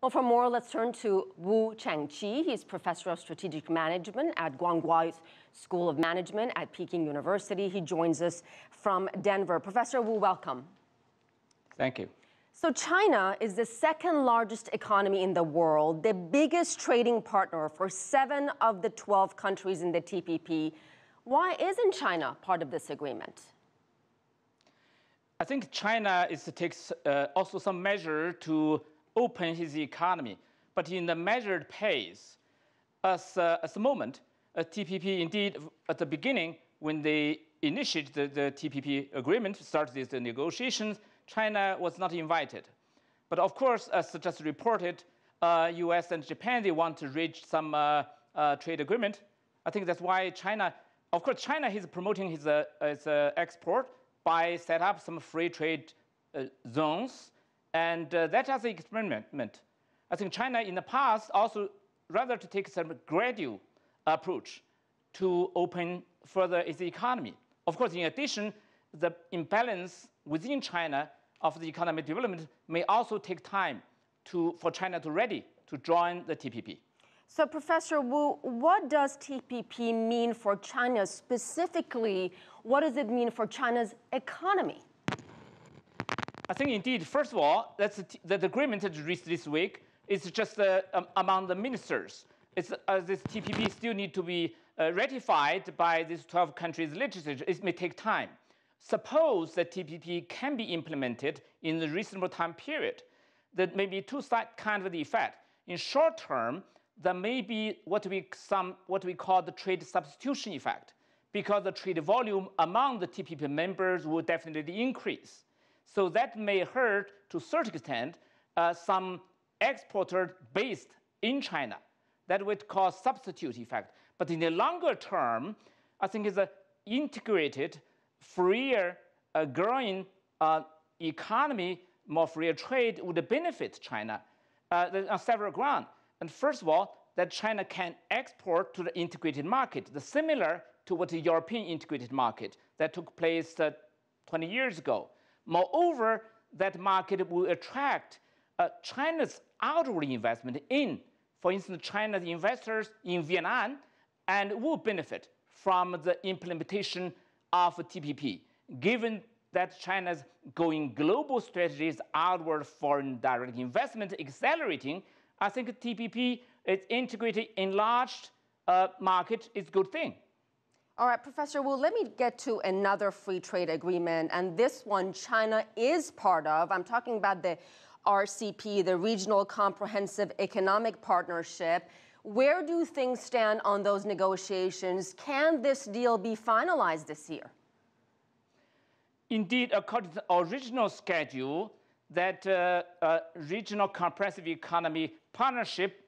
Well, for more, let's turn to Wu Changqi. He's professor of strategic management at Guanghua School of Management at Peking University. He joins us from Denver. Professor Wu, welcome. Thank you. So China is the second largest economy in the world, the biggest trading partner for 7 of the 12 countries in the TPP. Why isn't China part of this agreement? I think China takes also some measure to open his economy, but in a measured pace. At the moment, TPP indeed, at the beginning, when they initiated the TPP agreement, started these negotiations, China was not invited. But of course, as just reported, US and Japan, they want to reach some trade agreement. I think that's why China, of course, China is promoting his export by set up some free trade zones. And that as an experiment. I think China in the past also rather to take some gradual approach to open further its economy. Of course, in addition, the imbalance within China of the economic development may also take time for China to ready to join the TPP. So, Professor Wu, what does TPP mean for China specifically? What does it mean for China's economy? I think indeed, first of all, the agreement that reached this week is just among the ministers. This TPP still need to be ratified by these 12 countries' legislatures. It may take time. Suppose that TPP can be implemented in a reasonable time period. There may be two kinds of the effect. In short term, there may be what we call the trade substitution effect, because the trade volume among the TPP members will definitely increase. So that may hurt, to a certain extent, some exporters based in China. That would cause substitute effect. But in the longer term, I think it's an integrated, freer, growing economy, more freer trade would benefit China on several grounds. And first of all, that China can export to the integrated market, similar to what the European integrated market that took place 20 years ago. Moreover, that market will attract China's outward investment in, for instance, China's investors in Vietnam, and will benefit from the implementation of TPP. Given that China's going global strategies, outward foreign direct investment accelerating, I think TPP is integrated, enlarged market is a good thing. All right, Professor Wu, let me get to another free trade agreement, and this one China is part of. I'm talking about the RCP, the Regional Comprehensive Economic Partnership. Where do things stand on those negotiations? Can this deal be finalized this year? Indeed, according to the original schedule, that Regional Comprehensive Economic Partnership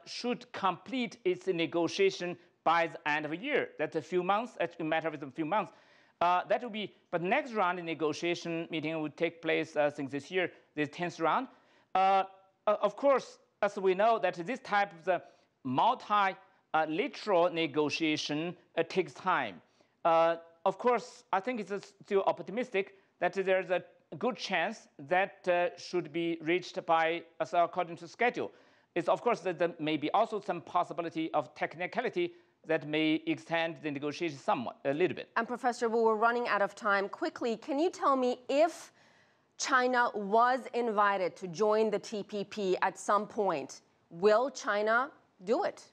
should complete its negotiation by the end of the year. That's a few months, a matter of a few months. That will be, but next round of negotiation meeting will take place, I think this year, the 10th round. Of course, as we know, that this type of the multilateral negotiation takes time. Of course, I think it's still optimistic that there's a good chance that should be reached by, according to schedule. It's of course that there may be also some possibility of technicality that may extend the negotiation somewhat, a little bit. And Professor Wu, we're running out of time. Quickly, can you tell me if China was invited to join the TPP at some point, will China do it?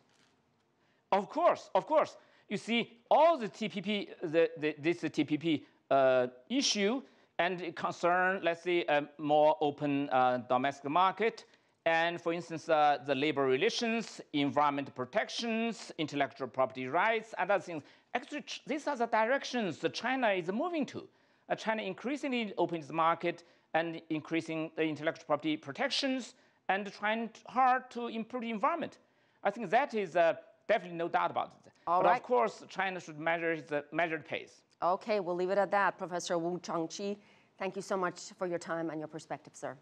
Of course, of course. You see, all the TPP, this TPP issue and concern, let's say, a more open domestic market, and for instance, the labor relations, environmental protections, intellectual property rights, and other things. Actually, these are the directions that China is moving to. China increasingly opens the market and increasing the intellectual property protections and trying hard to improve the environment. I think that is definitely no doubt about it. But of course, China should measure its measured pace. Okay, we'll leave it at that. Professor Wu Changqi, thank you so much for your time and your perspective, sir.